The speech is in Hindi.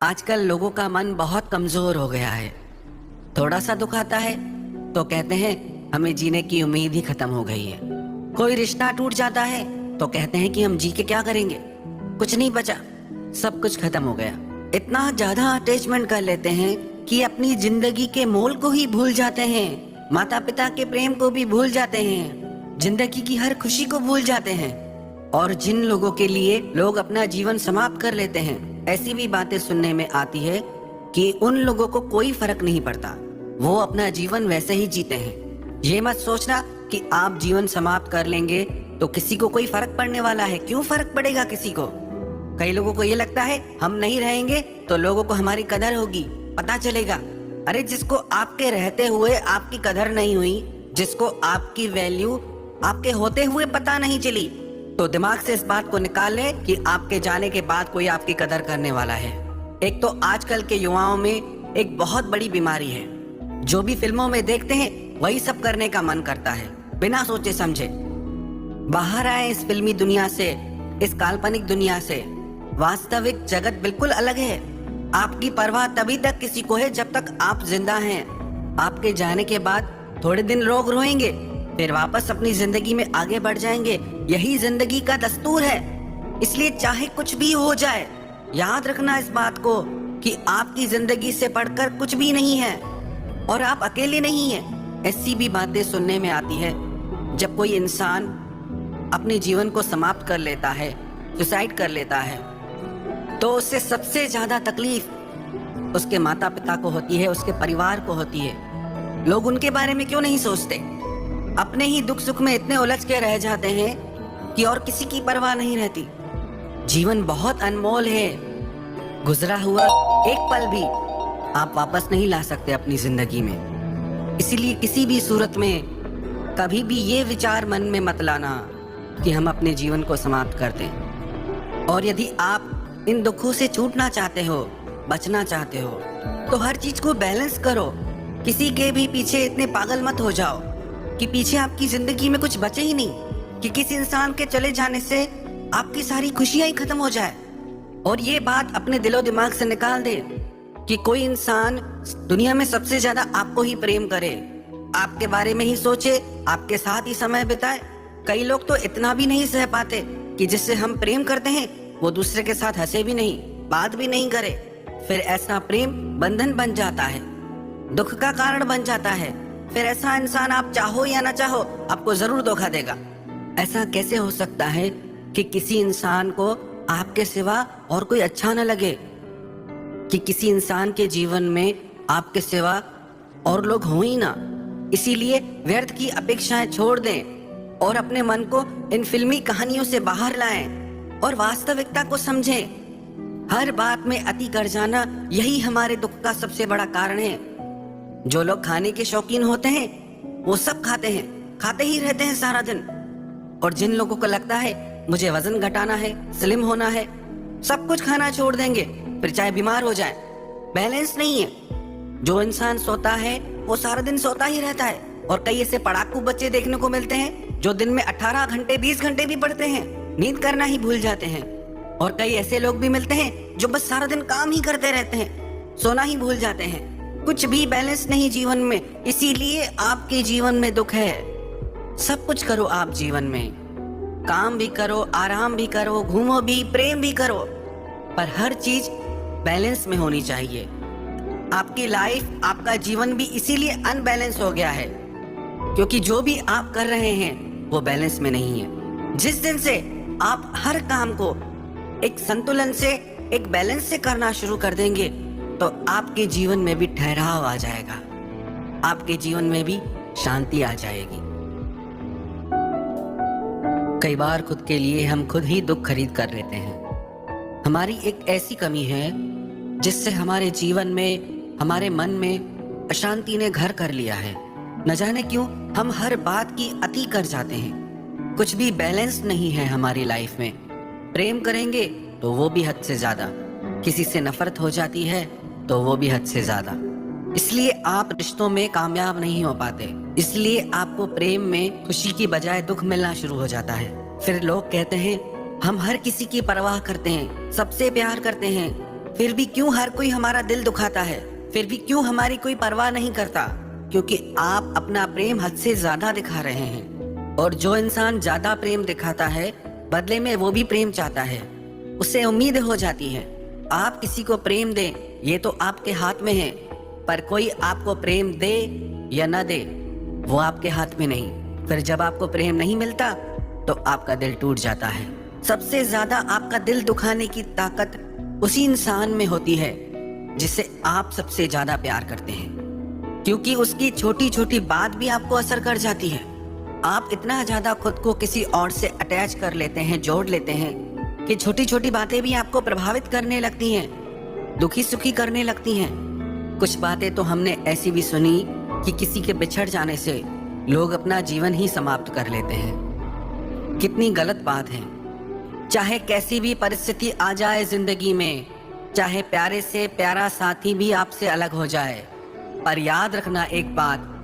आजकल लोगों का मन बहुत कमजोर हो गया है। थोड़ा सा दुख आता है तो कहते हैं हमें जीने की उम्मीद ही खत्म हो गई है। कोई रिश्ता टूट जाता है तो कहते हैं कि हम जी के क्या करेंगे, कुछ नहीं बचा, सब कुछ खत्म हो गया। इतना ज्यादा अटैचमेंट कर लेते हैं कि अपनी जिंदगी के मोल को ही भूल जाते हैं, माता पिता के प्रेम को भी भूल जाते हैं, जिंदगी की हर खुशी को भूल जाते हैं। और जिन लोगों के लिए लोग अपना जीवन समाप्त कर लेते हैं, ऐसी भी बातें सुनने में आती है कि उन लोगों को कोई फर्क नहीं पड़ता, वो अपना जीवन वैसे ही जीते हैं। ये मत सोचना कि आप जीवन समाप्त कर लेंगे तो किसी को कोई फर्क पड़ने वाला है। क्यों फर्क पड़ेगा किसी को? कई लोगों को ये लगता है हम नहीं रहेंगे तो लोगों को हमारी कदर होगी, पता चलेगा। अरे जिसको आपके रहते हुए आपकी कदर नहीं हुई, जिसको आपकी वैल्यू आपके होते हुए पता नहीं चली, तो दिमाग से इस बात को निकाल ले कि आपके जाने के बाद कोई आपकी कदर करने वाला है। एक तो आजकल के युवाओं में एक बहुत बड़ी बीमारी है, जो भी फिल्मों में देखते हैं वही सब करने का मन करता है, बिना सोचे समझे। बाहर आए इस फिल्मी दुनिया से, इस काल्पनिक दुनिया से। वास्तविक जगत बिल्कुल अलग है। आपकी परवाह तभी तक किसी को है जब तक आप जिंदा हैं। आपके जाने के बाद थोड़े दिन लोग रोएंगे, फिर वापस अपनी जिंदगी में आगे बढ़ जाएंगे। यही जिंदगी का दस्तूर है। इसलिए चाहे कुछ भी हो जाए, याद रखना इस बात को कि आपकी जिंदगी से बढ़कर कुछ भी नहीं है और आप अकेले नहीं हैं। ऐसी भी बातें सुनने में आती है जब कोई इंसान अपने जीवन को समाप्त कर लेता है, सुसाइड कर लेता है, तो उससे सबसे ज्यादा तकलीफ उसके माता पिता को होती है, उसके परिवार को होती है। लोग उनके बारे में क्यों नहीं सोचते? अपने ही दुख सुख में इतने उलझ के रह जाते हैं कि और किसी की परवाह नहीं रहती। जीवन बहुत अनमोल है। गुजरा हुआ एक पल भी आप वापस नहीं ला सकते अपनी जिंदगी में। इसीलिए किसी भी सूरत में कभी भी ये विचार मन में मत लाना कि हम अपने जीवन को समाप्त कर दें। और यदि आप इन दुखों से छूटना चाहते हो, बचना चाहते हो, तो हर चीज को बैलेंस करो। किसी के भी पीछे इतने पागल मत हो जाओ कि पीछे आपकी जिंदगी में कुछ बचे ही नहीं, कि किसी इंसान के चले जाने से आपकी सारी खुशियां ही खत्म हो जाए। और ये बात अपने दिलो दिमाग से निकाल दे कि कोई इंसान दुनिया में सबसे ज्यादा आपको ही प्रेम करे, आपके बारे में ही सोचे, आपके साथ ही समय बिताए। कई लोग तो इतना भी नहीं सह पाते कि जिससे हम प्रेम करते हैं वो दूसरे के साथ हंसे भी नहीं, बात भी नहीं करे। फिर ऐसा प्रेम बंधन बन जाता है, दुख का कारण बन जाता है। फिर ऐसा इंसान आप चाहो या ना चाहो आपको जरूर धोखा देगा। ऐसा कैसे हो सकता है कि किसी इंसान को आपके सिवा और कोई अच्छा न लगे, कि किसी इंसान के जीवन में आपके सिवा और लोग हो ही ना। इसीलिए व्यर्थ की अपेक्षाएं छोड़ दें और अपने मन को इन फिल्मी कहानियों से बाहर लाएं और वास्तविकता को समझें। हर बात में अति कर जाना यही हमारे दुख का सबसे बड़ा कारण है। जो लोग खाने के शौकीन होते हैं वो सब खाते हैं, खाते ही रहते हैं सारा दिन। और जिन लोगों को लगता है मुझे वजन घटाना है, स्लिम होना है, सब कुछ खाना छोड़ देंगे फिर चाहे बीमार हो जाए। बैलेंस नहीं है। जो इंसान सोता है वो सारा दिन सोता ही रहता है। और कई ऐसे पढ़ाकू बच्चे देखने को मिलते हैं जो दिन में 18 घंटे 20 घंटे भी पढ़ते हैं, नींद करना ही भूल जाते हैं। और कई ऐसे लोग भी मिलते हैं जो बस सारा दिन काम ही करते रहते हैं, सोना ही भूल जाते हैं। कुछ भी बैलेंस नहीं जीवन में। इसीलिए आपके जीवन में दुख है। सब कुछ करो आप जीवन में, काम भी करो, आराम भी करो, घूमो भी, प्रेम भी करो, पर हर चीज बैलेंस में होनी चाहिए। आपकी लाइफ, आपका जीवन भी इसीलिए अनबैलेंस हो गया है क्योंकि जो भी आप कर रहे हैं वो बैलेंस में नहीं है। जिस दिन से आप हर काम को एक संतुलन से, एक बैलेंस से करना शुरू कर देंगे तो आपके जीवन में भी ठहराव आ जाएगा, आपके जीवन में भी शांति आ जाएगी। कई बार खुद के लिए हम खुद ही दुख खरीद कर लेते हैं। हमारी एक ऐसी कमी है जिससे हमारे जीवन में, हमारे मन में अशांति ने घर कर लिया है। न जाने क्यों हम हर बात की अति कर जाते हैं। कुछ भी बैलेंस नहीं है हमारी लाइफ में। प्रेम करेंगे तो वो भी हद से ज्यादा, किसी से नफरत हो जाती है तो वो भी हद से ज्यादा। इसलिए आप रिश्तों में कामयाब नहीं हो पाते। इसलिए आपको प्रेम में खुशी की बजाय दुख मिलना शुरू हो जाता है। फिर लोग कहते हैं हम हर किसी की परवाह करते हैं, सबसे प्यार करते हैं, फिर भी क्यों हर कोई हमारा दिल दुखाता है, फिर भी क्यों हमारी कोई परवाह नहीं करता? क्योंकि आप अपना प्रेम हद से ज्यादा दिखा रहे हैं। और जो इंसान ज्यादा प्रेम दिखाता है, बदले में वो भी प्रेम चाहता है, उससे उम्मीद हो जाती है। आप किसी को प्रेम दें, ये तो आपके हाथ में है, पर कोई आपको प्रेम दे या न दे, वो आपके हाथ में नहीं। फिर जब आपको प्रेम नहीं मिलता तो आपका दिल टूट जाता है। सबसे ज्यादा आपका दिल दुखाने की ताकत उसी इंसान में होती है जिससे आप सबसे ज्यादा प्यार करते हैं, क्योंकि उसकी छोटी छोटी बात भी आपको असर कर जाती है। आप इतना ज्यादा खुद को किसी और से अटैच कर लेते हैं, जोड़ लेते हैं कि छोटी छोटी बातें भी आपको प्रभावित करने लगती हैं, दुखी सुखी करने लगती हैं। कुछ बातें तो हमने ऐसी भी सुनी कि किसी के बिछड़ जाने से लोग अपना जीवन ही समाप्त कर लेते हैं। कितनी गलत बात है। चाहे कैसी भी परिस्थिति आ जाए जिंदगी में, चाहे प्यारे से प्यारा साथी भी आपसे अलग हो जाए, पर याद रखना एक बात,